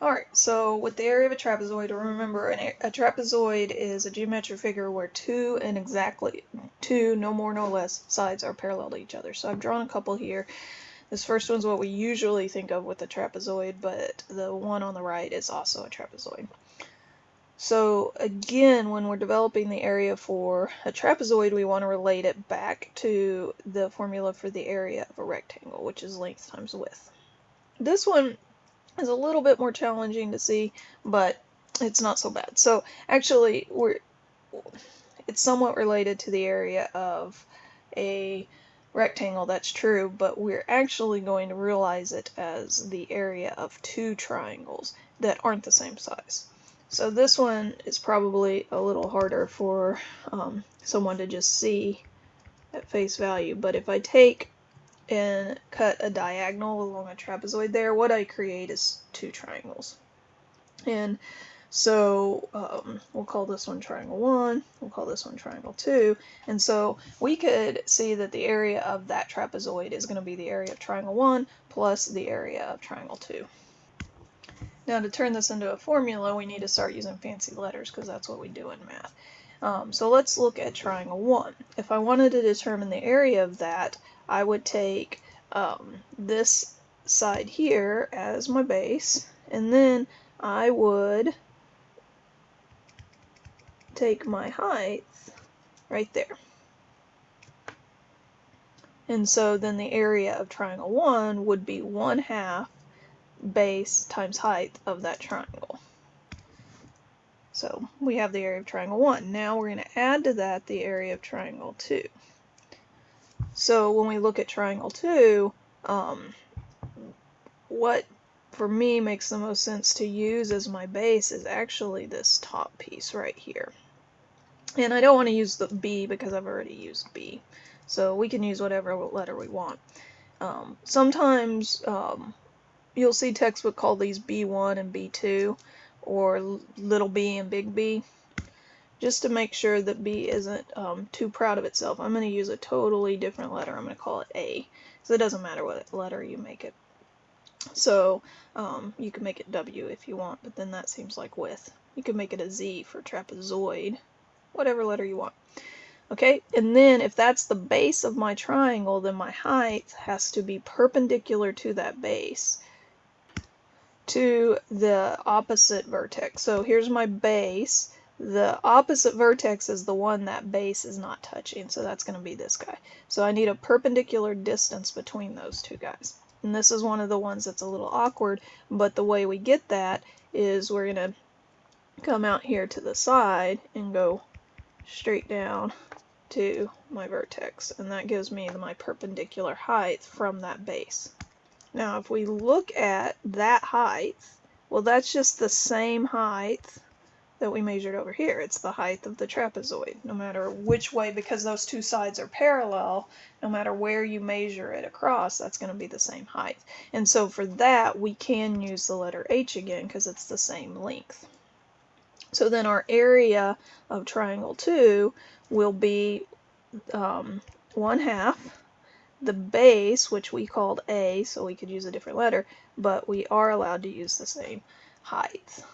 Alright, so with the area of a trapezoid, remember a trapezoid is a geometric figure where two, no more no less, sides are parallel to each other. So I've drawn a couple here. This first one's what we usually think of with a trapezoid, but the one on the right is also a trapezoid. So again, when we're developing the area for a trapezoid, we want to relate it back to the formula for the area of a rectangle, which is length times width. This one is a little bit more challenging to see, but it's not so bad. So actually, it's somewhat related to the area of a rectangle, that's true, but we're actually going to realize it as the area of two triangles that aren't the same size. So this one is probably a little harder for someone to just see at face value, but if I take and cut a diagonal along a trapezoid there, what I create is two triangles. And so we'll call this one triangle 1, we'll call this one triangle 2, and so we could see that the area of that trapezoid is going to be the area of triangle 1 plus the area of triangle 2. Now to turn this into a formula, we need to start using fancy letters because that's what we do in math. So let's look at triangle 1. If I wanted to determine the area of that, I would take this side here as my base, and then I would take my height right there. And so then the area of triangle 1 would be 1/2 base times height of that triangle. So we have the area of triangle 1. Now we're going to add to that the area of triangle 2. So when we look at triangle 2, what for me makes the most sense to use as my base is actually this top piece right here. And I don't want to use the B because I've already used B. So we can use whatever letter we want. Sometimes you'll see textbook call these B1 and B2, or little b and big B, just to make sure that B isn't too proud of itself. I'm going to use a totally different letter. I'm going to call it A, so it doesn't matter what letter you make it. So you can make it W if you want, but then that seems like width. You can make it a Z for trapezoid, whatever letter you want. Okay, and then if that's the base of my triangle, then my height has to be perpendicular to that base, to the opposite vertex. So here's my base. The opposite vertex is the one that base is not touching, so that's going to be this guy. So I need a perpendicular distance between those two guys. And this is one of the ones that's a little awkward, but the way we get that is we're going to come out here to the side and go straight down to my vertex, and that gives me my perpendicular height from that base. Now if we look at that height, well, that's just the same height that we measured over here. It's the height of the trapezoid, no matter which way, because those two sides are parallel, no matter where you measure it across, that's going to be the same height. And so for that, we can use the letter H again because it's the same length. So then our area of triangle 2 will be 1/2 the base, which we called A, so we could use a different letter, but we are allowed to use the same height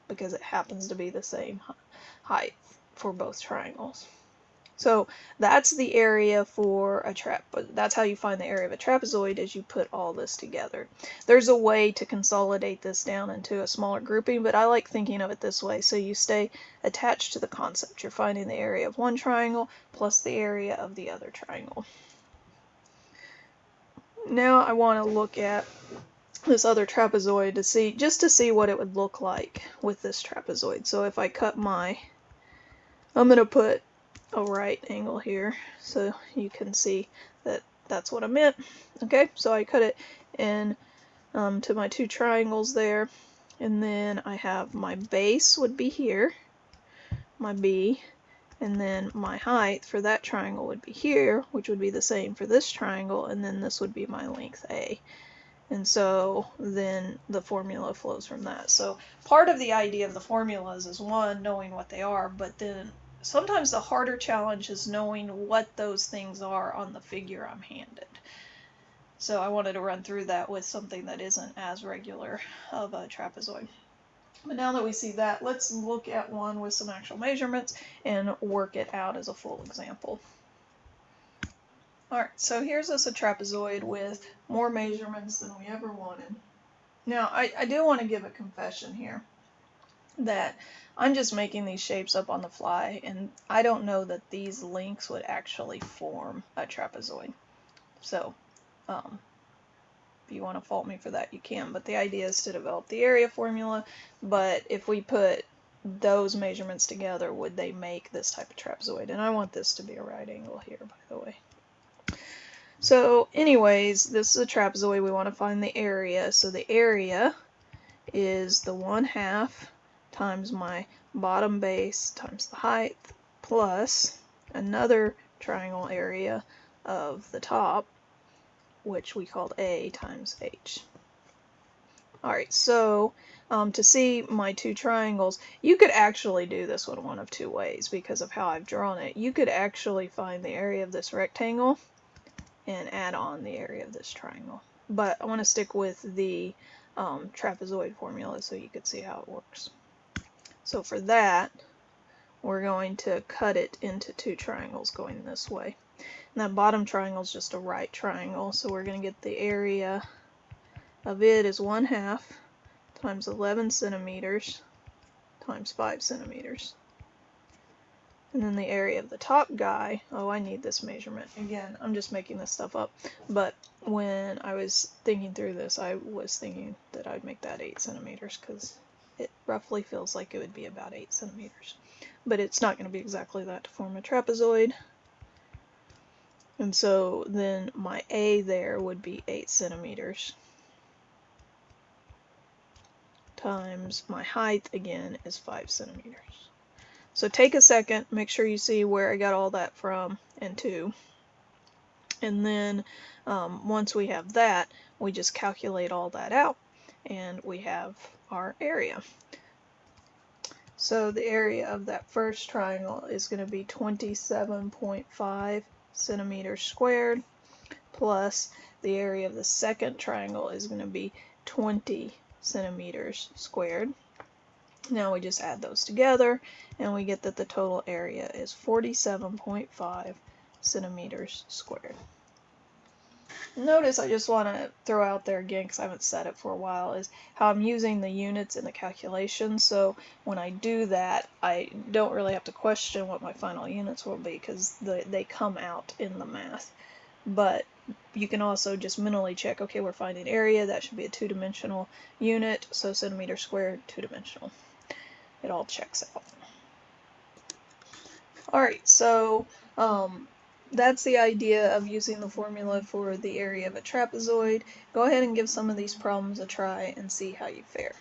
because it happens to be the same height for both triangles. So that's the area for a that's how you find the area of a trapezoid, is you put all this together. There's a way to consolidate this down into a smaller grouping, but I like thinking of it this way, so you stay attached to the concept. You're finding the area of one triangle plus the area of the other triangle. Now I want to look at this other trapezoid to see, just to see what it would look like with this trapezoid. So if I cut I'm going to put a right angle here so you can see that that's what I meant. Okay, so I cut it in to my two triangles there, and then I have my base would be here, my B, and then my height for that triangle would be here, which would be the same for this triangle, and then this would be my length A. And so then the formula flows from that. So part of the idea of the formulas is, one, knowing what they are, but then sometimes the harder challenge is knowing what those things are on the figure I'm handed. So I wanted to run through that with something that isn't as regular of a trapezoid. But now that we see that, let's look at one with some actual measurements and work it out as a full example. Alright, so here's us a trapezoid with more measurements than we ever wanted. Now, I do want to give a confession here that I'm just making these shapes up on the fly, and I don't know that these links would actually form a trapezoid. So, if you want to fault me for that, you can, but the idea is to develop the area formula. But if we put those measurements together, would they make this type of trapezoid? And I want this to be a right angle here, by the way. So anyways, this is a trapezoid. We want to find the area. So the area is the 1/2 times my bottom base times the height plus another triangle area of the top, which we called A times H. Alright, so to see my two triangles, you could actually do this one of two ways because of how I've drawn it. You could actually find the area of this rectangle and add on the area of this triangle. But I want to stick with the trapezoid formula so you could see how it works. So for that, we're going to cut it into two triangles going this way. And that bottom triangle is just a right triangle, so we're going to get the area of it is 1/2 times 11 centimeters times 5 centimeters. And then the area of the top guy, oh, I need this measurement. Again, I'm just making this stuff up. But when I was thinking through this, I was thinking that I'd make that 8 centimeters because it roughly feels like it would be about 8 centimeters. But it's not going to be exactly that to form a trapezoid. And so then my A there would be 8 centimeters times my height again is 5 centimeters. So take a second, make sure you see where I got all that from and to. And then once we have that, we just calculate all that out and we have our area. So the area of that first triangle is going to be 27.5 centimeters squared, plus the area of the second triangle is going to be 20 centimeters squared. Now we just add those together and we get that the total area is 47.5 centimeters squared. Notice I just want to throw out there again, because I haven't said it for a while, is how I'm using the units in the calculation. So when I do that, I don't really have to question what my final units will be because they come out in the math. But you can also just mentally check, okay, we're finding area, that should be a two-dimensional unit, so centimeters squared, two-dimensional. It all checks out. Alright, so that's the idea of using the formula for the area of a trapezoid. Go ahead and give some of these problems a try and see how you fare.